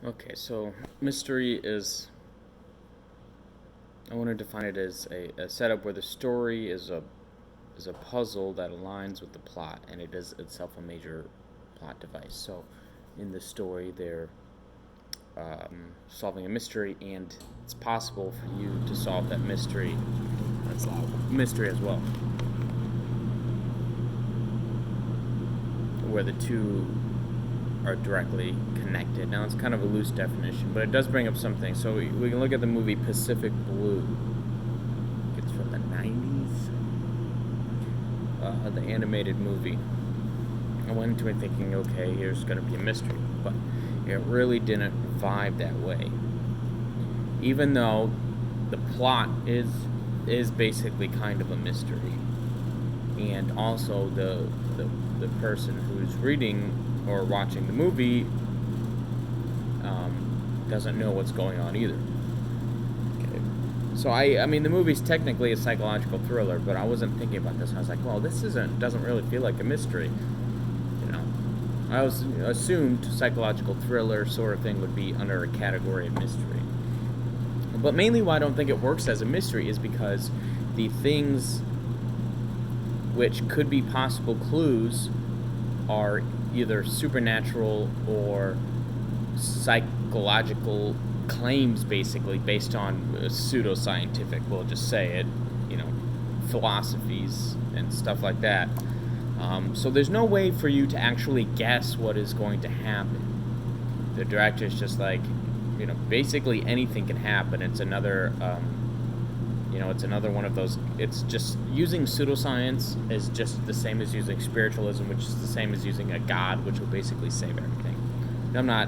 Okay, so mystery is. I want to define it as a setup where the story is a puzzle that aligns with the plot, and it is itself a major plot device. So, in the story, they're solving a mystery, and it's possible for you to solve that mystery as well, where the two are directly connected. Now, it's kind of a loose definition, but it does bring up something. So we can look at the movie Pacific Blue. It's from the 90s, the animated movie. I went into it thinking, okay, here's going to be a mystery, but it really didn't vibe that way. Even though the plot is basically kind of a mystery, and also the person who's reading or watching the movie doesn't know what's going on either. Okay. So I mean the movie's technically a psychological thriller, but I wasn't thinking about this. I was like, well, this doesn't really feel like a mystery, you know. I was assumed psychological thriller sort of thing would be under a category of mystery. But mainly why I don't think it works as a mystery is because the things which could be possible clues are either supernatural or psychological claims, basically based on pseudoscientific, we'll just say it, you know, philosophies and stuff like that. So there's no way for you to actually guess what is going to happen. The director's just like, you know, basically anything can happen. It's another it's another one of those. It's just using pseudoscience is just the same as using spiritualism, which is the same as using a god, which will basically save everything. I'm not,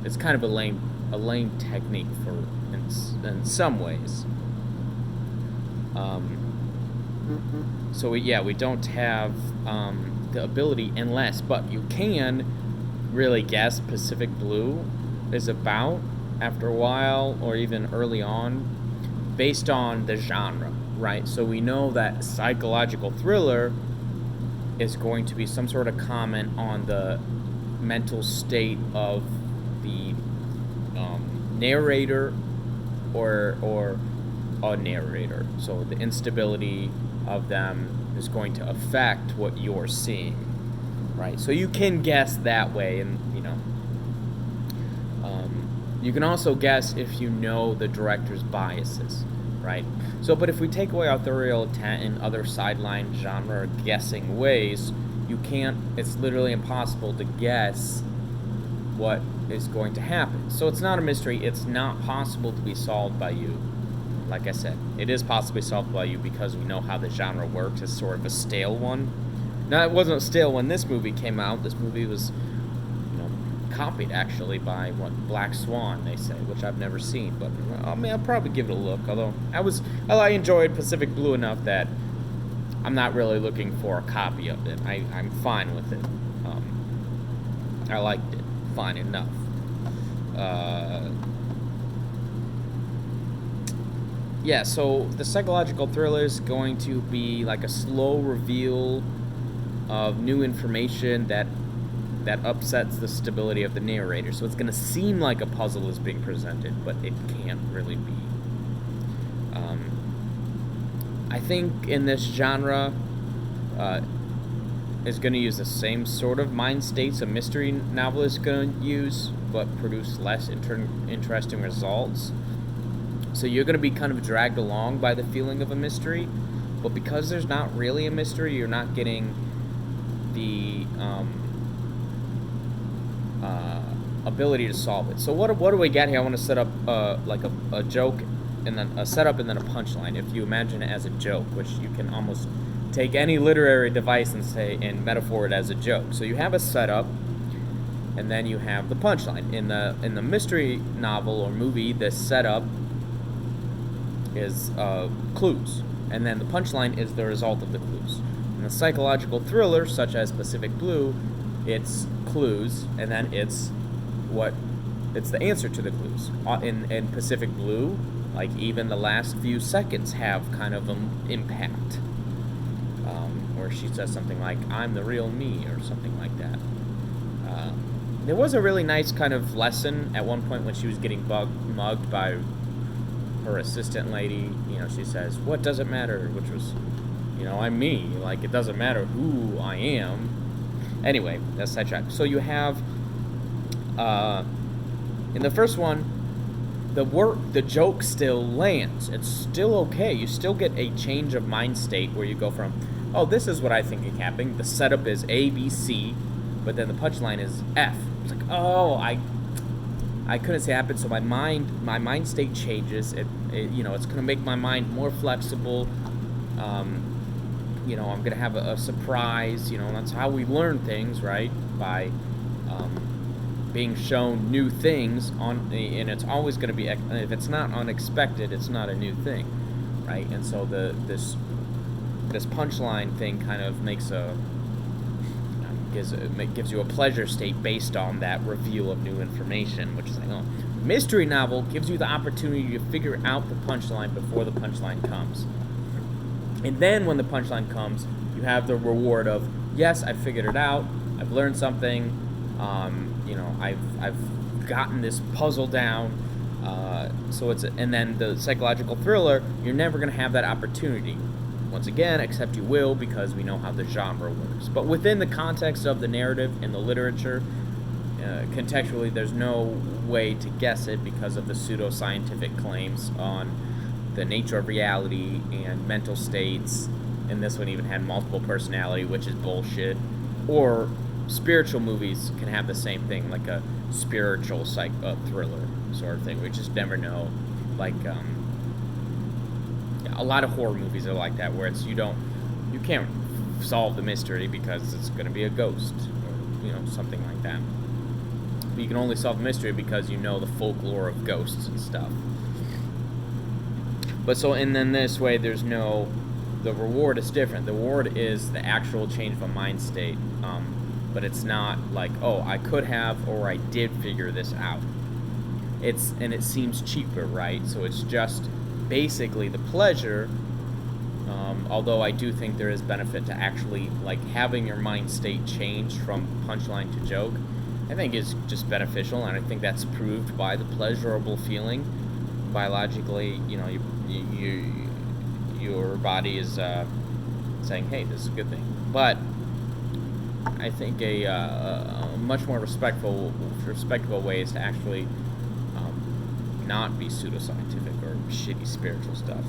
it's kind of a lame technique for in some ways. We don't have the ability unless, but you can really guess Pacific Blue is about after a while or even early on based on the genre, right? So we know that psychological thriller is going to be some sort of comment on the mental state of the narrator or a narrator. So the instability of them is going to affect what you're seeing, right? So you can guess that way, and you can also guess if you know the director's biases, right? So, but if we take away authorial intent and other sideline genre guessing ways, you can't, it's literally impossible to guess what is going to happen. So it's not a mystery, it's not possible to be solved by you. Like I said, it is possibly solved by you because we know how the genre works. It's sort of a stale one. Now, it wasn't stale when this movie came out. This movie was copied actually by Black Swan, they say, which I've never seen, but I'll probably give it a look. Although I enjoyed Pacific Blue enough that I'm not really looking for a copy of it. I'm fine with it. I liked it, fine enough. So the psychological thriller is going to be like a slow reveal of new information that upsets the stability of the narrator. So it's going to seem like a puzzle is being presented, but it can't really be. I think in this genre, is going to use the same sort of mind states a mystery novel is going to use, but produce less interesting results. So you're going to be kind of dragged along by the feeling of a mystery, but because there's not really a mystery, you're not getting the ability to solve it. So what do we get here? I want to set up a joke and then a setup and then a punchline. If you imagine it as a joke, which you can almost take any literary device and metaphor it as a joke. So you have a setup, and then you have the punchline. In the mystery novel or movie, the setup is clues, and then the punchline is the result of the clues. In the psychological thriller, such as Pacific Blue, it's clues, and then it's the answer to the clues. In Pacific Blue, like even the last few seconds have kind of an impact, where she says something like "I'm the real me" or something like that. There was a really nice kind of lesson at one point when she was getting mugged by her assistant lady. You know, she says, "What does it matter?" Which was, you know, I'm me. Like, it doesn't matter who I am. Anyway, that's sidetracked. So you have, in the first one, the joke still lands. It's still okay. You still get a change of mind state where you go from, oh, this is what I think is happening. The setup is A, B, C, but then the punchline is F. It's like, oh, I couldn't see it happen. So my mind state changes. It you know, it's gonna make my mind more flexible. You know, I'm gonna have a surprise. You know, and that's how we learn things, right? By being shown new things and it's always going to be, if it's not unexpected, it's not a new thing, right? And so this punchline thing kind of gives you a pleasure state based on that reveal of new information, which is like, oh, mystery novel gives you the opportunity to figure out the punchline before the punchline comes, and then when the punchline comes, you have the reward of, yes, I figured it out, I've learned something. You know, I've gotten this puzzle down. So and then the psychological thriller, you're never going to have that opportunity once again, except you will, because we know how the genre works. But within the context of the narrative and the literature, contextually, there's no way to guess it because of the pseudoscientific claims on the nature of reality and mental states. And this one even had multiple personality, which is bullshit. Or spiritual movies can have the same thing, like a spiritual thriller sort of thing. We just never know. Like a lot of horror movies are like that, where it's you can't solve the mystery because it's going to be a ghost or, you know, something like that. But you can only solve the mystery because you know the folklore of ghosts and stuff. But so, and then this way, the reward is different. The reward is the actual change of a mind state. But it's not like, oh, I could have or I did figure this out. And it seems cheaper, right? So it's just basically the pleasure, although I do think there is benefit to actually, like, having your mind state change from punchline to joke. I think is just beneficial, and I think that's proved by the pleasurable feeling. Biologically, you know, your body is saying, hey, this is a good thing. But I think a much more respectable way is to actually not be pseudoscientific or shitty spiritual stuff.